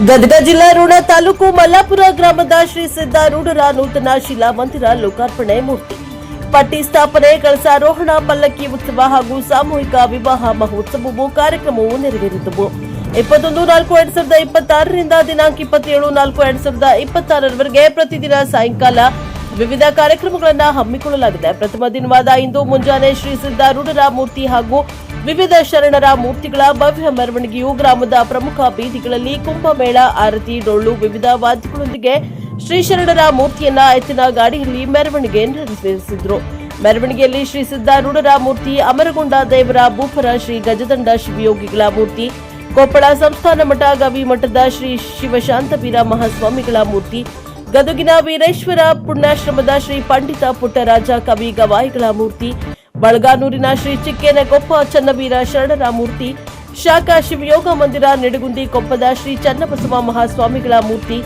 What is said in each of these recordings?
ಗದಗ ಜಿಲ್ಲಾ ರೋಣ ತಾಲೂಕು ಮಲ್ಲಾಪುರ ಗ್ರಾಮದ ಶ್ರೀ ಸಿದ್ದಾರೂಢರ ನೂತನ ಶಿಲಾ ಮಂದಿರ ಲೋಕಾರ್ಪಣೆ ಮೂರ್ತಿ ಪಟ್ಟಿ ಸ್ಥಾಪನೆ ಕಳಸಾರೋಹಣ ಪಲ್ಲಕ್ಕಿ ಉತ್ಸವ ಹಾಗೂ ಸಾಮೂಹಿಕ ವಿವಾಹ ಮಹೋತ್ಸವವು ಕಾರ್ಯಕ್ರಮವು ನೆರವೇರಿದವು. 21-4-2026 ದಿನಾಂಕ 27-4-2026 ಪ್ರತಿದಿನ ಸಾಯಂಕಾಲ ವಿವಿಧ ಕಾರ್ಯಕ್ರಮಗಳನ್ನು ಹಮ್ಮಿಕೊಳ್ಳಲಾಗಿದೆ. ಪ್ರಥಮ ದಿನವಾದ ಇಂದು ಮುಂಜಾನೆ ಶ್ರೀ ಸಿದ್ದಾರೂಢರ ಮೂರ್ತಿ ಹಾಗೂ ವಿವಿಧ ಶರಣರ ಮೂರ್ತಿಗಳ ಭವ್ಯ ಮೆರವಣಿಗೆಯು ಗ್ರಾಮದ ಪ್ರಮುಖ ಬೀದಿಗಳಲ್ಲಿ ಕುಂಭಮೇಳ, ಆರತಿ, ಡೊಳ್ಳು, ವಿವಿಧ ವಾದ್ಯಗಳೊಂದಿಗೆ ಶ್ರೀ ಶರಣರ ಮೂರ್ತಿಯನ್ನ ಎತ್ತಿನ ಗಾಡಿಯಲ್ಲಿ ಮೆರವಣಿಗೆ ನೆರವೇರಿಸಿದರು. ಮೆರವಣಿಗೆಯಲ್ಲಿ ಶ್ರೀ ಸಿದ್ದಾರೂಢರ ಮೂರ್ತಿ, ಅಮರಗೊಂಡ ದೇವರ ಭೂಪರ ಶ್ರೀ ಗಜದಂಡ ಶಿವಯೋಗಿಗಳ ಮೂರ್ತಿ, ಕೊಪ್ಪಳ ಸಂಸ್ಥಾನ ಮಠ ಗವಿಮಠದ ಶ್ರೀ ಶಿವಶಾಂತವೀರ ಮಹಾಸ್ವಾಮಿಗಳ ಮೂರ್ತಿ, ಗದುಗಿನ ವೀರೇಶ್ವರ ಪುಣ್ಯಾಶ್ರಮದ ಶ್ರೀ ಪಂಡಿತ ಪುಟ್ಟರಾಜ ಕವಿ ಗವಾಯಿಗಳ ಮೂರ್ತಿ, ಬಳಗಾನೂರಿನ ಶ್ರೀ ಚಿಕ್ಕೇನಕೊಪ್ಪ ಚನ್ನವೀರ ಶರಣರ ಮೂರ್ತಿ, ಶಾಖಾ ಶಿವಯೋಗ ಮಂದಿರ ನಿಡಗುಂದಿ ಕೊಪ್ಪದ ಶ್ರೀ ಚನ್ನಬಸವ ಮಹಾಸ್ವಾಮಿಗಳ ಮೂರ್ತಿ,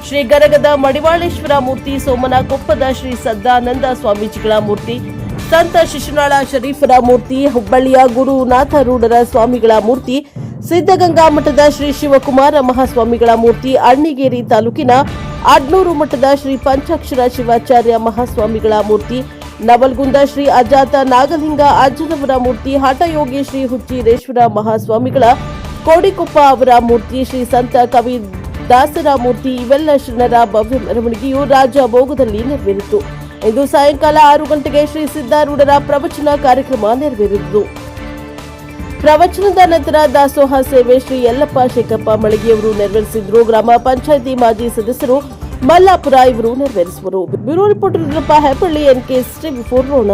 ಶ್ರೀ ಗರಗದ ಮಡಿವಾಳೇಶ್ವರ ಮೂರ್ತಿ, ಸೋಮನ ಕೊಪ್ಪದ ಶ್ರೀ ಸದ್ದಾನಂದ ಸ್ವಾಮೀಜಿಗಳ ಮೂರ್ತಿ, ಸಂತ ಶಿಶುನಾಳ ಶರೀಫರ ಮೂರ್ತಿ, ಹುಬ್ಬಳ್ಳಿಯ ಗುರುನಾಥರೂಢರ ಸ್ವಾಮಿಗಳ ಮೂರ್ತಿ, ಸಿದ್ದಗಂಗಾ ಮಠದ ಶ್ರೀ ಶಿವಕುಮಾರ ಮಹಾಸ್ವಾಮಿಗಳ ಮೂರ್ತಿ, ಅಣ್ಣಿಗೇರಿ ತಾಲೂಕಿನ ಆಡ್ನೂರು ಮಠದ ಶ್ರೀ ಪಂಚಾಕ್ಷರ ಶಿವಾಚಾರ್ಯ ಮಹಾಸ್ವಾಮಿಗಳ ಮೂರ್ತಿ, ನವಲ್ಗುಂದ ಶ್ರೀ ಅಜಾತ ನಾಗಲಿಂಗ ಅಜ್ಜನವರ ಮೂರ್ತಿ, ಹಠಯೋಗಿ ಶ್ರೀ ಹುಚ್ಚಿರೇಶ್ವರ ಮಹಾಸ್ವಾಮಿಗಳ ಕೋಡಿಕೊಪ್ಪ ಅವರ ಮೂರ್ತಿ, ಶ್ರೀ ಸಂತ ಕವಿ ದಾಸರ ಮೂರ್ತಿ ಇವೆಲ್ಲ ಶರಣರ ಭವ್ಯ ಮೆರವಣಿಗೆಯು ರಾಜಭೋಗದಲ್ಲಿ ನೆರವೇರಿತು. ಇಂದು ಸಾಯಂಕಾಲ 6 ಗಂಟೆಗೆ ಶ್ರೀ ಸಿದ್ದಾರೂಢರ ಪ್ರವಚನ ಕಾರ್ಯಕ್ರಮ ನೆರವೇರಿತು. ಪ್ರವಚನದ ನಂತರ ದಾಸೋಹ ಸೇವೆ ಶ್ರೀ ಯಲ್ಲಪ್ಪ ಶೇಖಪ್ಪ ಮಳಿಗೆಯವರು ನೆರವೇರಿಸಿದ್ರು. ಗ್ರಾಮ ಪಂಚಾಯಿತಿ ಮಾಜಿ ಸದಸ್ಯರು ಮಲ್ಲಾಪುರ ಇವರು ನೆರವೇರಿಸುವರು. Bureau reporter Hebballi NK TV 4 Ron.